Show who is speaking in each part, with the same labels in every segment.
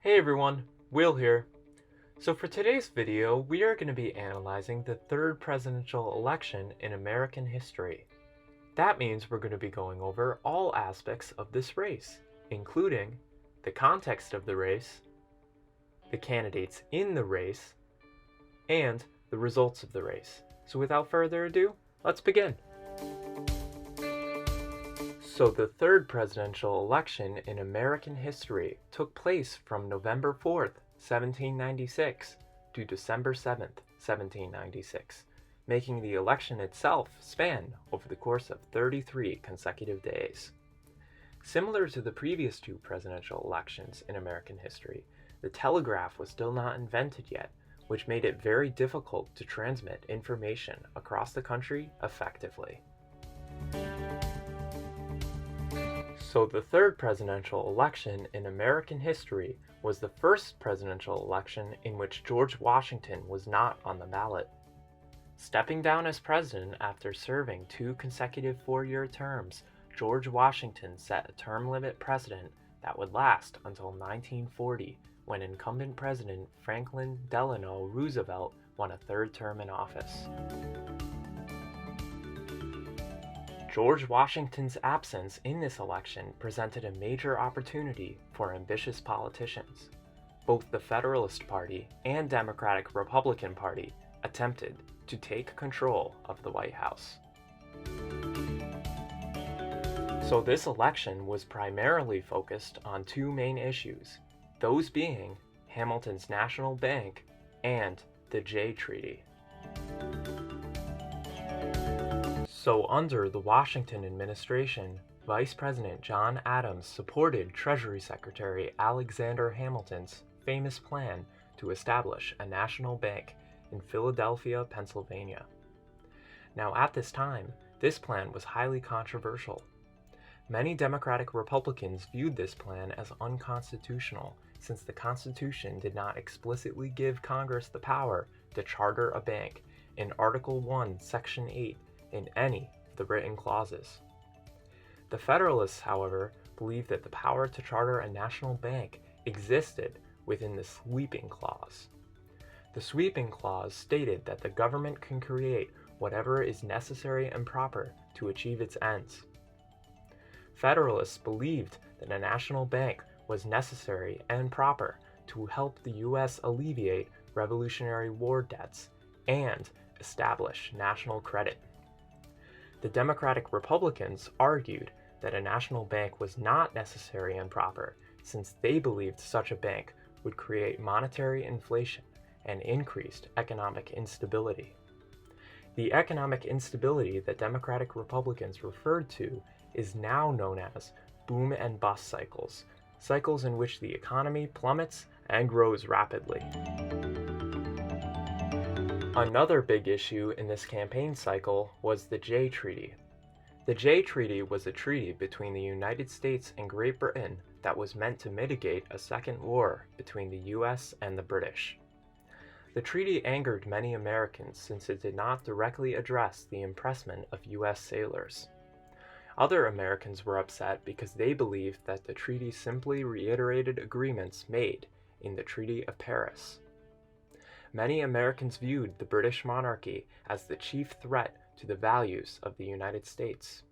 Speaker 1: Hey everyone, Will here. So for today's video, we are going to be analyzing the third presidential election in American history. That means we're going to be going over all aspects of this race, including the context of the race, the candidates in the race, and the results of the race. So without further ado, let's begin. So the third presidential election in American history took place from November 4th, 1796 to December 7th, 1796, making the election itself span over the course of 33 consecutive days. Similar to the previous two presidential elections in American history, the telegraph was still not invented yet, which made it very difficult to transmit information across the country effectively. So the third presidential election in American history was the first presidential election in which George Washington was not on the ballot. Stepping down as president after serving two consecutive four-year terms, George Washington set a term limit precedent that would last until 1940, when incumbent President Franklin Delano Roosevelt won a third term in office. George Washington's absence in this election presented a major opportunity for ambitious politicians. Both the Federalist Party and Democratic-Republican Party attempted to take control of the White House. So this election was primarily focused on two main issues, those being Hamilton's National Bank and the Jay Treaty. So under the Washington administration, Vice President John Adams supported Treasury Secretary Alexander Hamilton's famous plan to establish a national bank in Philadelphia, Pennsylvania. Now at this time, this plan was highly controversial. Many Democratic Republicans viewed this plan as unconstitutional, since the Constitution did not explicitly give Congress the power to charter a bank in Article 1, Section 8, in any of the written clauses. The Federalists, however, believed that the power to charter a national bank existed within the sweeping clause. The sweeping clause stated that the government can create whatever is necessary and proper to achieve its ends. Federalists believed that a national bank was necessary and proper to help the U.S. alleviate Revolutionary War debts and establish national credit. The Democratic Republicans argued that a national bank was not necessary and proper, since they believed such a bank would create monetary inflation and increased economic instability. The economic instability that Democratic Republicans referred to is now known as boom and bust cycles, cycles in which the economy plummets and grows rapidly. Another big issue in this campaign cycle was the Jay Treaty. The Jay Treaty was a treaty between the United States and Great Britain that was meant to mitigate a second war between the US and the British. The treaty angered many Americans since it did not directly address the impressment of US sailors. Other Americans were upset because they believed that the treaty simply reiterated agreements made in the Treaty of Paris. Many Americans viewed the British monarchy as the chief threat to the values of the United States.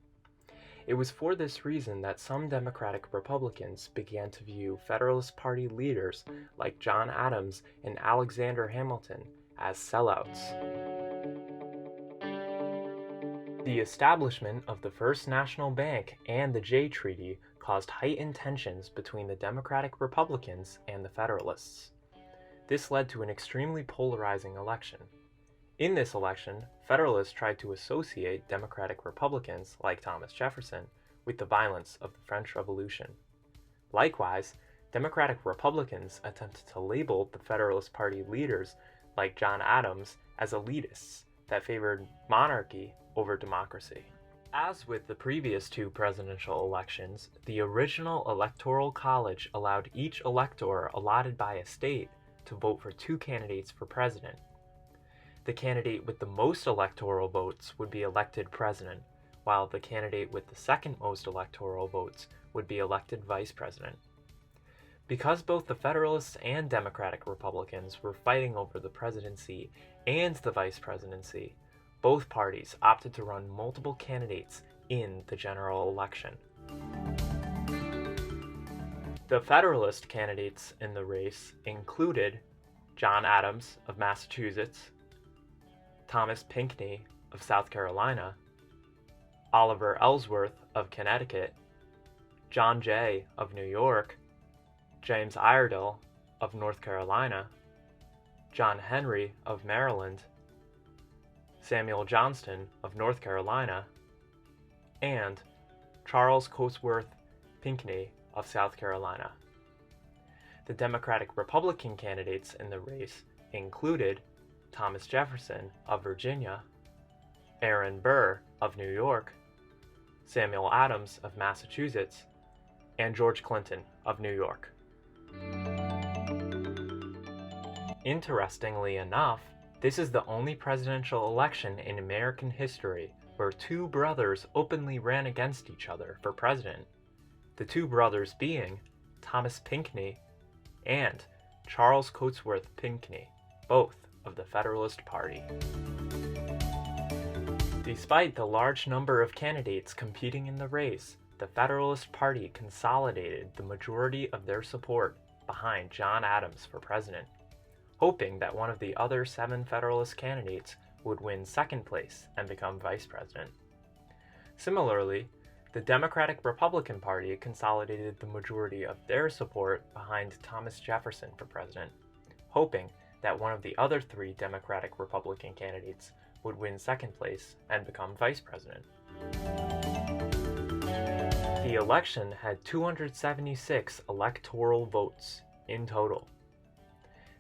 Speaker 1: It was for this reason that some Democratic Republicans began to view Federalist Party leaders like John Adams and Alexander Hamilton as sellouts. The establishment of the First National Bank and the Jay Treaty caused heightened tensions between the Democratic Republicans and the Federalists. This led to an extremely polarizing election. In this election, Federalists tried to associate Democratic Republicans, like Thomas Jefferson, with the violence of the French Revolution. Likewise, Democratic Republicans attempted to label the Federalist Party leaders, like John Adams, as elitists that favored monarchy over democracy. As with the previous two presidential elections, the original Electoral College allowed each elector allotted by a state to vote for two candidates for president. The candidate with the most electoral votes would be elected president, while the candidate with the second most electoral votes would be elected vice president. Because both the Federalists and Democratic Republicans were fighting over the presidency and the vice presidency, both parties opted to run multiple candidates in the general election. The Federalist candidates in the race included John Adams of Massachusetts, Thomas Pinckney of South Carolina, Oliver Ellsworth of Connecticut, John Jay of New York, James Iredell of North Carolina, John Henry of Maryland, Samuel Johnston of North Carolina, and Charles Cotesworth Pinckney of South Carolina. The Democratic-Republican candidates in the race included Thomas Jefferson of Virginia, Aaron Burr of New York, Samuel Adams of Massachusetts, and George Clinton of New York. Interestingly enough, this is the only presidential election in American history where two brothers openly ran against each other for president, the two brothers being Thomas Pinckney and Charles Cotesworth Pinckney, both of the Federalist Party. Despite the large number of candidates competing in the race, the Federalist Party consolidated the majority of their support behind John Adams for president, hoping that one of the other 7 Federalist candidates would win second place and become vice president. Similarly, the Democratic-Republican Party consolidated the majority of their support behind Thomas Jefferson for president, hoping that one of the other 3 Democratic-Republican candidates would win second place and become vice president. The election had 276 electoral votes in total.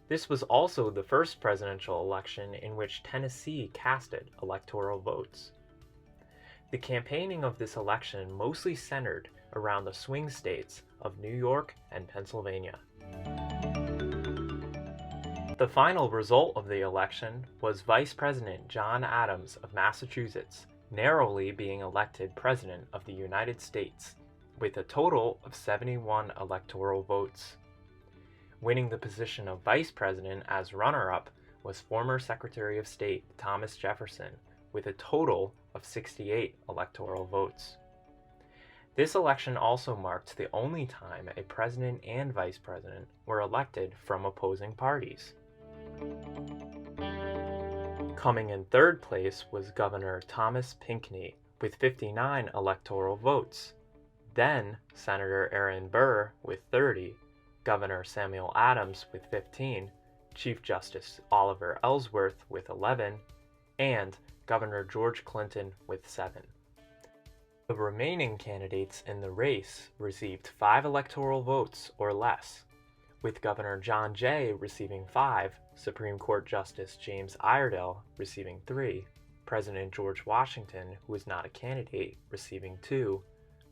Speaker 1: This was also the first presidential election in which Tennessee casted electoral votes. The campaigning of this election mostly centered around the swing states of New York and Pennsylvania. The final result of the election was Vice President John Adams of Massachusetts narrowly being elected President of the United States with a total of 71 electoral votes. Winning the position of Vice President as runner-up was former Secretary of State Thomas Jefferson with a total of 68 electoral votes. This election also marked the only time a president and vice president were elected from opposing parties. Coming in third place was Governor Thomas Pinckney with 59 electoral votes, then Senator Aaron Burr with 30, Governor Samuel Adams with 15, Chief Justice Oliver Ellsworth with 11, and Governor George Clinton with 7. The remaining candidates in the race received 5 electoral votes or less, with Governor John Jay receiving 5, Supreme Court Justice James Iredell receiving 3, President George Washington, who was not a candidate, receiving 2,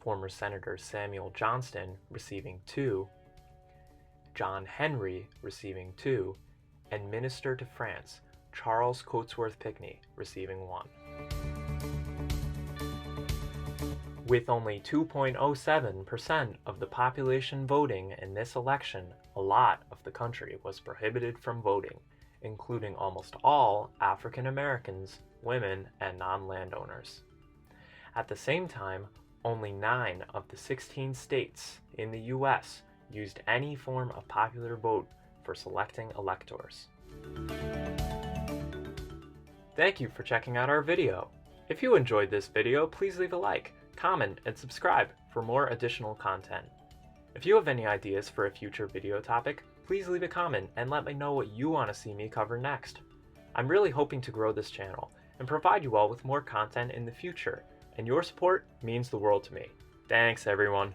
Speaker 1: former Senator Samuel Johnston receiving 2, John Henry receiving 2, and Minister to France Charles Cotesworth Pinckney receiving 1. With only 2.07% of the population voting in this election, a lot of the country was prohibited from voting, including almost all African Americans, women, and non-landowners. At the same time, only 9 of the 16 states in the U.S. used any form of popular vote for selecting electors. Thank you for checking out our video. If you enjoyed this video, please leave a like, comment, and subscribe for more additional content. If you have any ideas for a future video topic, please leave a comment and let me know what you want to see me cover next. I'm really hoping to grow this channel and provide you all with more content in the future, and your support means the world to me. Thanks, everyone.